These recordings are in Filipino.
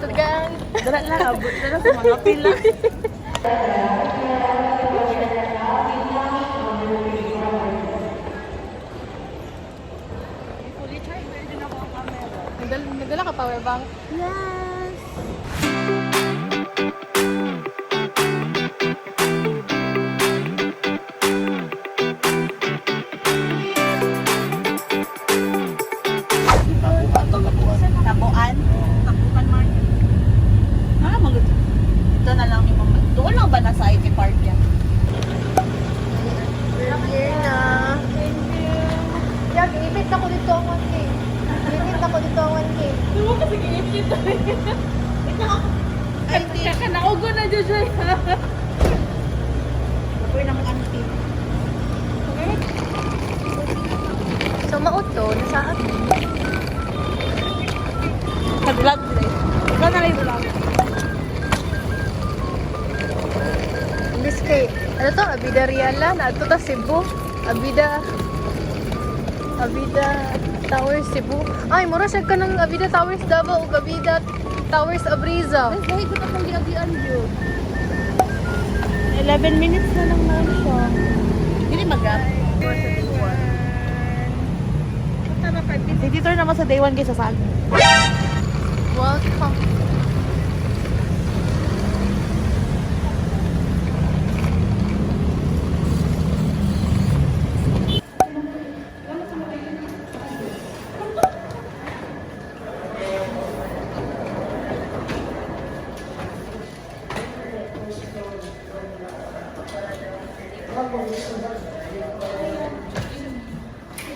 Sugan. Dala lang, abot na lang sa mga pila. Fully charged, meron din ako ang camera. Nagdala ka power bank? Yes! Tabuan? Tabuan man. Ah, ito na lang yung mga. Doon lang ba nasa IT Park yan? Here na. Thank you. Yan, ipit ako dito ang 1K. Ipit ako dito ang 1K. Ano ka sige ipit? Ito ako. IT. Kakanaugo na dyan siya. Apoy ng auntie. So, mauto, nasa atin. Nag-vlog today. Ikaw na rin vlog. Imbis kay, ano to, Abida Riala, na ito ta Cebu. Abida Towers Cebu. Ay, mura siya ka ng Abida Towers Davao o Abida Towers Abriza. Mas dahil ko na pang ginagian yun. 11 minutes na lang na siya. Hindi mag-grab. City tour naman sa day 1 kaysa sa akin. Welcome.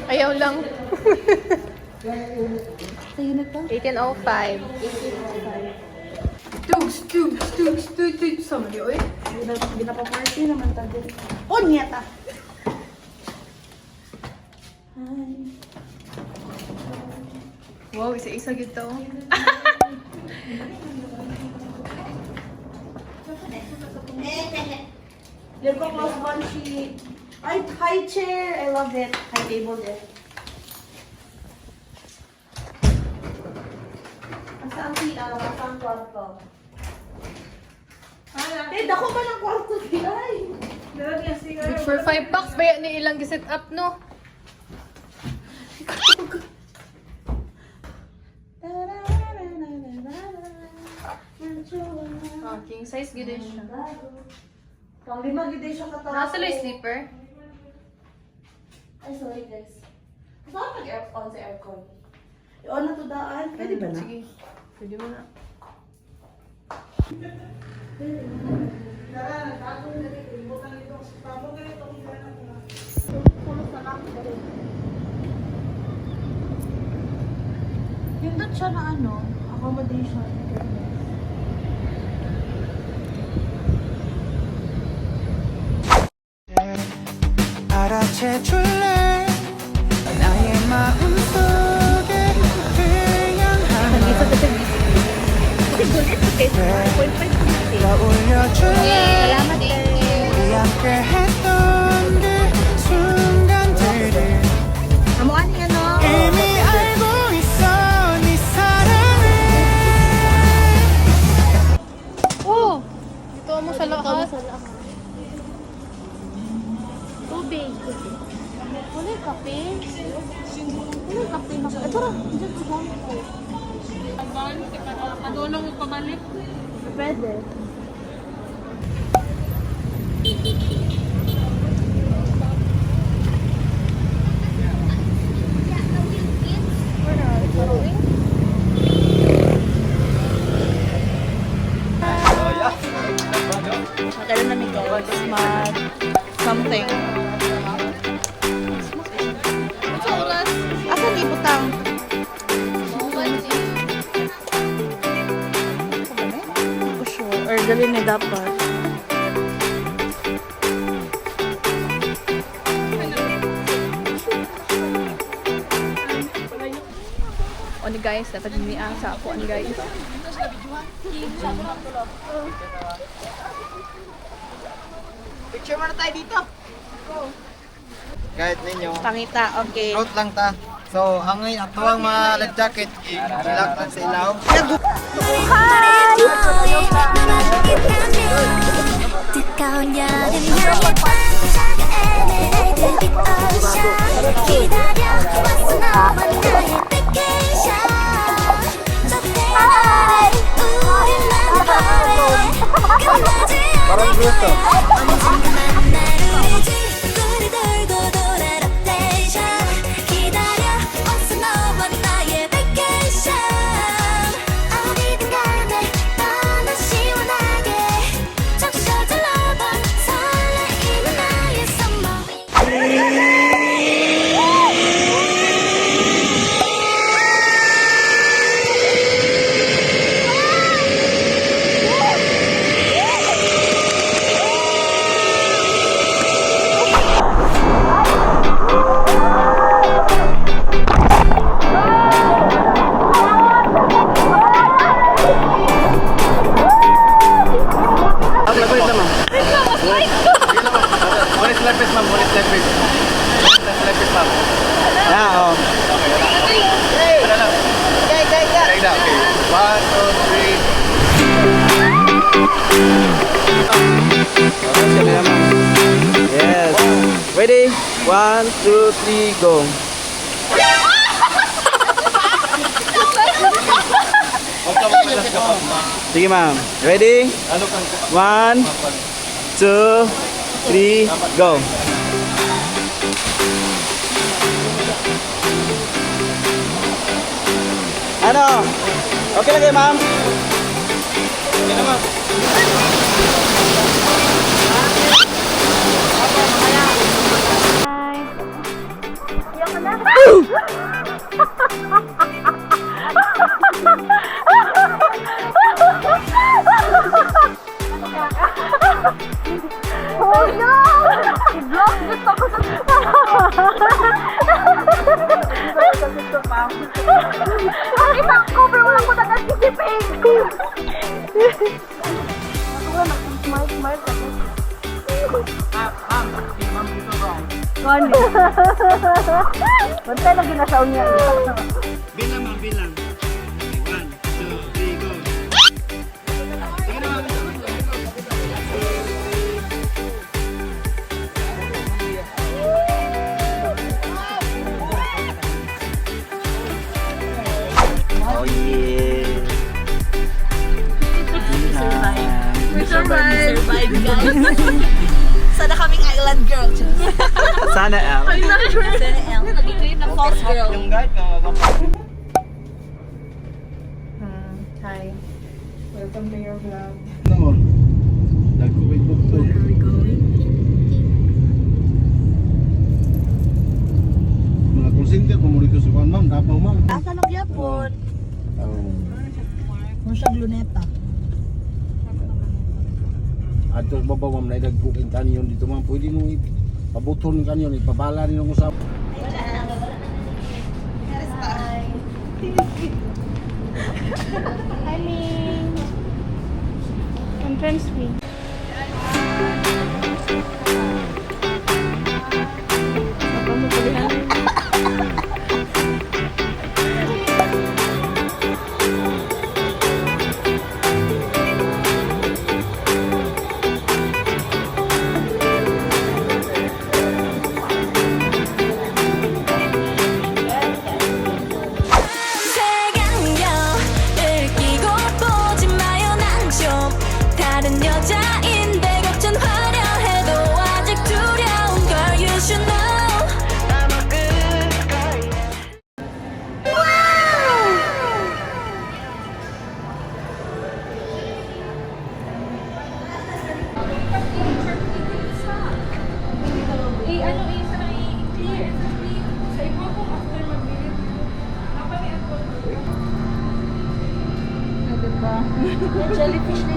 Ayaw lang. Sa unit pa? 1805. Tugs. Sama niyo, eh. Ginapa-party naman tayo. Oh, niyata! Hi. Wow, isa-isa gito. There go close one sheet. Ay, high chair. I love it. High table there. Saan ang kwarto? Eh, dako ba ng kwarto? Ay! Good for 5 bucks ba yan ni ilang giset up, no? Oh, king size gid siya. Pang lima gid siya katawa. Nasa loy sleeper. Ay, sorry guys. Saan nag-aircon sa aircon? I-on na to daan. Pwede ba na? Sige. Pwede mo na. Yung dot siya na ano, accommodation. 알아채 줄래 나의 마음속에 그냥 하나 떠올려줄래 Salamat eh. 우리 함께 했던 그 순간들을 Amo ani ano? 이미 알고 있어 네 사랑을 Oh! Dito mo sa lakas. Tubig. Wala kape. Wala kape na. Ito ra, diyan sa gamit. Adono mo pabalik. Pwede. Kailan na may gawa? Smart. Something. Ito oras. Asan di butang? For sure. Or dali na dapat. On guys, dapat diniang sa ako on guys. Picture muna tayo dito. Kahit ninyo Pangita, okay. Float lang ta So, ang atuang mga life jacket, ilagtan sa ilaw. 뜨거운 여름 향해 반짝여 에메랄드 빛 오션 기다려 왔어 너와 나의 베케이션 저 태양아래 우린 만나래 끝나지 않아 언젠가만 나를 오지 우리 돌고 돌아 로테이션 기다려 왔어 너와 나의 베케이션 어디든 간에 너나 시원하게 적셔져 러번 설레이는 나의 summer One is life ma'am, one is life vest. Ma'am. Yeah, oh. Ano lang? Like that, okay. 1, 2, 3. Yes. Ready? 1, 2, 3, go. Sige ma'am. Ready? 1, 2, 3, go. Ano? Okay lang kayo ma'am? Okay na ma'am. Oh no! I-vlog gusto ko sa... Isang cover, wala ko nag-anticipate. Ako ba, mag-smile ka. Gani. Bantay lagi na sa unya. Bilang ma'am, bilang. 1, 2, 3, go. Oh yeah. Survive guys. Sana kaming island girl. Sana L. Sana L. Nag-create ng false girl. Yung guide nga Hi. Welcome to your vlog. Noon. Nag-uwit book to. Mga konsinter, pumulito sa kuwan ma'am. Dapaw ma'am. Asa na gyapon? Mo siya luneta. Ato babaw ma'am, naidagbukin kanyon dito ma'am. Pwede mo ipabuton kanyon, ipabala rin ang usap. Hi, Ming. Entrance fee. 색안경을 끼고 보지 마요 난 좀 다른 여자인데 걱정 화려해도 아직 두려운 걸 you should know 나 먹을 거야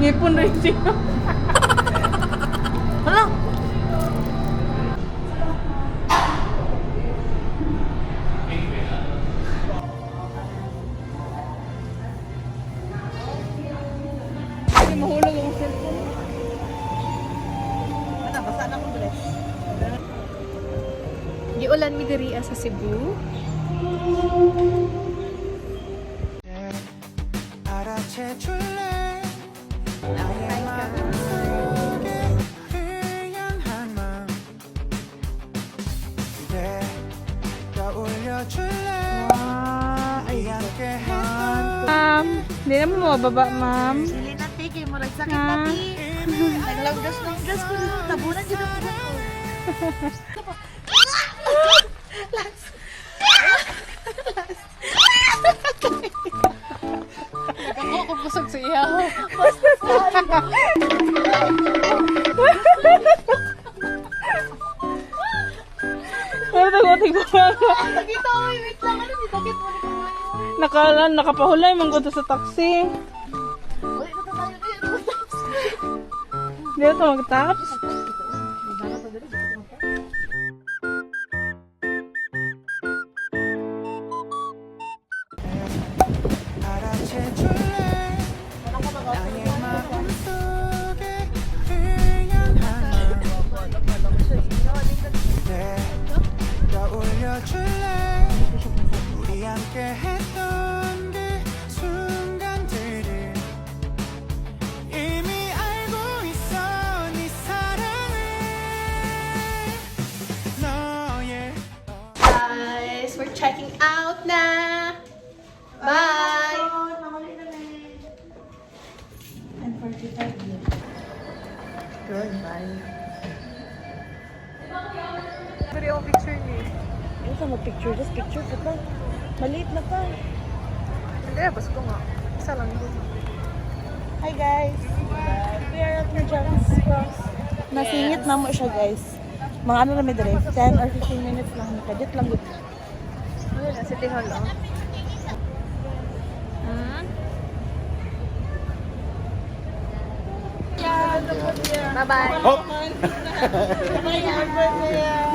Ngipon rin siya. Hala. Hindi mahulog yung cellphone. Ano, basa na akong dress. Giulan mi diri sa Cebu. 알아채 줄래 나의 마음속에 흘량한 마음 그대 떠올려 줄래 우리 함께 했던 Ma'am, hindi naman mababa, ma'am. Dili na tigil mo nagsakit na ti. Naglanggas ng gas ko no. Tabunan jud ang buwan ko. Ako busog sa iya. Pero tagoting ko lang. Nakita ko wait lang ano di sakit mo Nakapahulay man ko to sa taxi. Uy, ito tayo dito. Hindi na ito mag-taps. 알아채 줄래 나의 마음속에 흘량한 마음 그대 떠올려 줄래 우리 함께 했던 그 순간들을 이미 알고 있어 네 사랑을 너의 Guys, we're checking out na. Bye! Video picture ni. Ano sa mag-picture? Just picture ko pa. Maliit na pa. Hindi, basta ko nga. Isa lang yun. Hi guys! We are at Magellan's Cross. Nasingit na mo siya guys. Mga ano na may dire? 10 or 15 minutes lang. Kadit lang dito. Ano na, City Hall, oh. Bye-bye. Hop!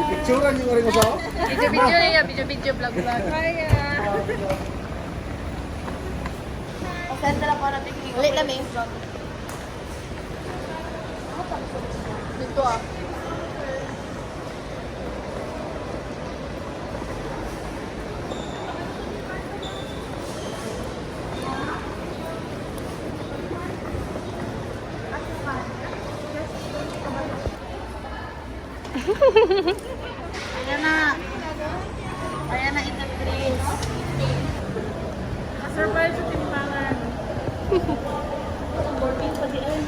Picturean yung rin mo sa Video-video niya, video-video, vlog-vlog. Bye, Send na lang ko na picnic. Ulit kami. Dito ah. Ayan na. Ayan na ito, Chris. Surprise sa timbangan. 14 pa di ay.